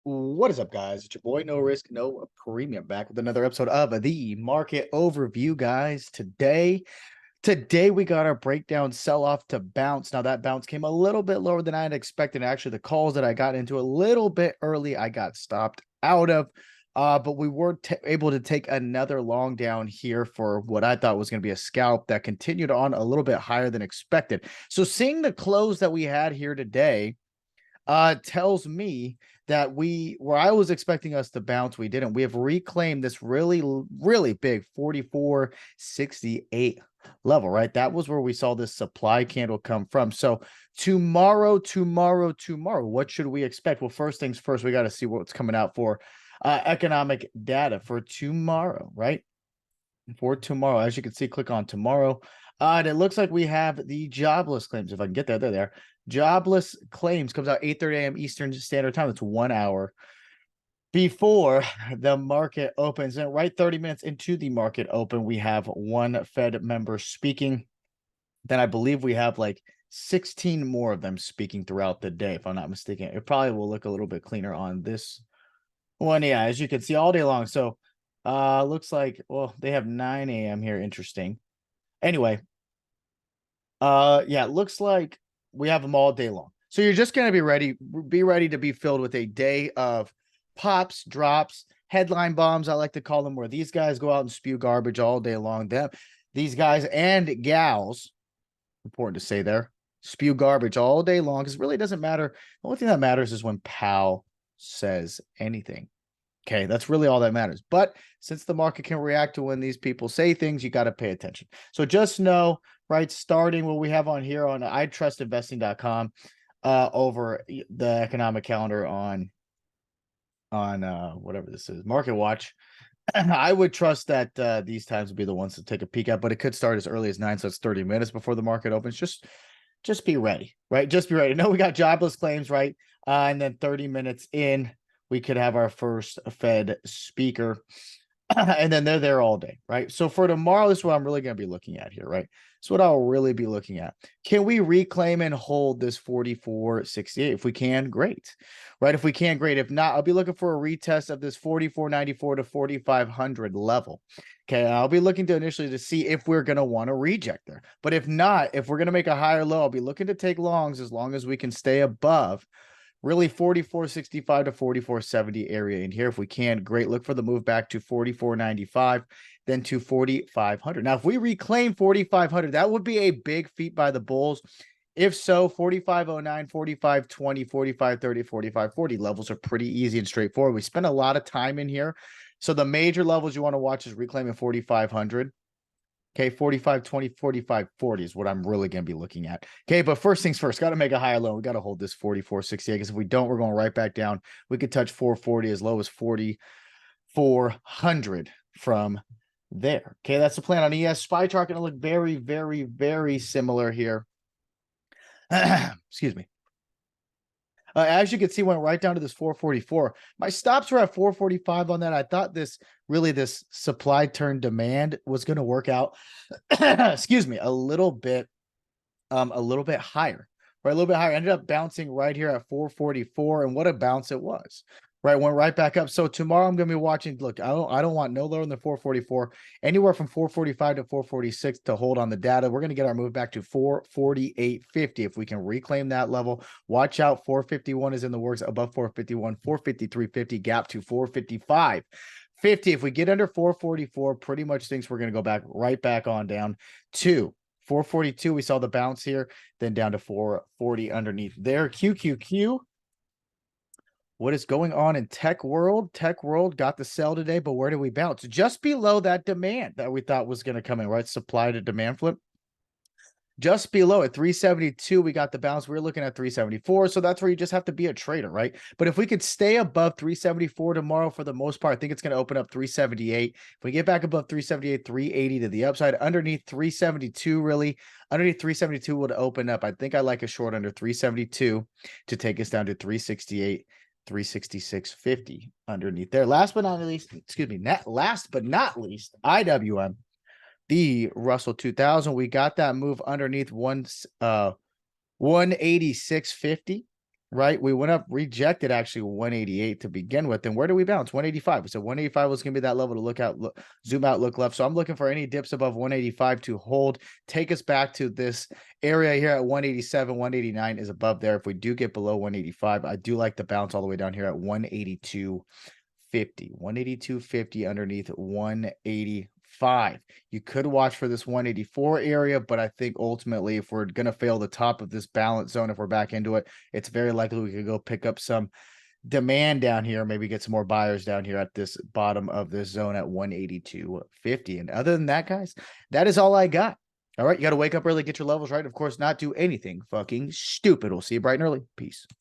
What is up, guys? It's your boy, No Risk, No Premium, back with another episode of the market overview, guys. Today we got our breakdown sell-off to bounce. Now that bounce came a little bit lower than I had expected. Actually, the calls that I got into a little bit early, I got stopped out of. But we were able to take another long down here for what I thought was going to be a scalp that continued on a little bit higher than expected. So seeing the close that we had here today tells me that where I was expecting us to bounce, we didn't. We have reclaimed this really big 44.68 level, right? That was where we saw this supply candle come from. So tomorrow, what should we expect? Well, first things first, we got to see what's coming out for economic data for tomorrow, right? For tomorrow, as you can see, click on tomorrow. And it looks like we have the jobless claims. If I can get that, there. Jobless claims comes out 8:30 a.m. Eastern Standard Time. It's 1 hour before the market opens. And right 30 minutes into the market open, we have one Fed member speaking. Then I believe we have like 16 more of them speaking throughout the day, if I'm not mistaken. It probably will look a little bit cleaner on this one. Yeah, as you can see all day long. So looks like, well, they have 9 a.m. here. Interesting. Anyway, yeah, it looks like we have them all day long. So you're just going to be ready to be filled with a day of pops, drops, headline bombs, I like to call them, where these guys go out and spew garbage all day long. These guys and gals, important to say there, spew garbage all day long, because it really doesn't matter. The only thing that matters is when Powell says anything. Okay, that's really all that matters. But since the market can react to when these people say things, you got to pay attention. So just know, right, starting what we have on here on itrustinvesting.com, over the economic calendar on whatever this is, Market Watch. I would trust that these times would be the ones to take a peek at, but it could start as early as 9, so it's 30 minutes before the market opens. Just be ready, right? Just be ready. No, we got jobless claims, right? And then 30 minutes in, we could have our first Fed speaker. And then they're there all day, right? So for tomorrow, this is what I'm really going to be looking at here, right? So what I'll really be looking at. Can we reclaim and hold this 44.68? If we can, great. Right? If we can, great. If not, I'll be looking for a retest of this 44.94 to 4,500 level. Okay, I'll be looking to initially to see if we're going to want to reject there. But if not, if we're going to make a higher low, I'll be looking to take longs as long as we can stay above really 44.65 to 44.70 area in here. If we can, great. Look for the move back to 44.95, then to 4,500. Now, if we reclaim 4,500, that would be a big feat by the bulls. If so, 45.09, 45.20, 45.30, 45.40 levels are pretty easy and straightforward. We spend a lot of time in here. So the major levels you want to watch is reclaiming 4,500. Okay, 45.20, 45.40 is what I'm really going to be looking at. Okay, but first things first, got to make a higher low. We got to hold this 44.68, because if we don't, we're going right back down. We could touch 440 as low as 4,400 from there. Okay, that's the plan on ES. SPY chart going to look very similar here. Excuse me. As you can see, went right down to this 444. My stops were at 445 on that. I thought this supply turn demand was going to work out. Excuse me, a little bit higher, right? A little bit higher. Ended up bouncing right here at 444, and what a bounce it was. Right, went right back up. So tomorrow I'm going to be watching. Look, I don't want no lower than 444. Anywhere from 445 to 446 to hold on the data. We're going to get our move back to 448.50 if we can reclaim that level. Watch out, 451 is in the works. Above 451, 453.50, gap to 455.50. If we get under 444, pretty much thinks we're going to go right back on down to 442. We saw the bounce here, then down to 440 underneath there. QQQ. What is going on in tech world? Tech world got the sell today, but where did we bounce? Just below that demand that we thought was going to come in, right? Supply to demand flip. Just below at 372, we got the bounce. We're looking at 374. So that's where you just have to be a trader, right? But if we could stay above 374 tomorrow, for the most part, I think it's going to open up 378. If we get back above 378, 380 to the upside, underneath 372, really, underneath 372 would open up. I think I like a short under 372 to take us down to 368. 366.50 underneath there. Last but not least, last but not least, IWM, the Russell 2000. We got that move underneath 186.50. right? We went up, rejected actually 188 to begin with. And where do we bounce? 185. So 185 was going to be that level to look out, zoom out, look left. So I'm looking for any dips above 185 to hold, take us back to this area here at 187. 189 is above there. If we do get below 185, I do like the bounce all the way down here at 182.50. 182.50 underneath 185. You could watch for this 184 area, but I think ultimately, if we're going to fail the top of this balance zone, if we're back into it, it's very likely we could go pick up some demand down here, maybe get some more buyers down here at this bottom of this zone at 182.50. And other than that, guys, that is all I got. All right, you got to wake up early, get your levels right. Of course, not do anything fucking stupid. We'll see you bright and early. Peace.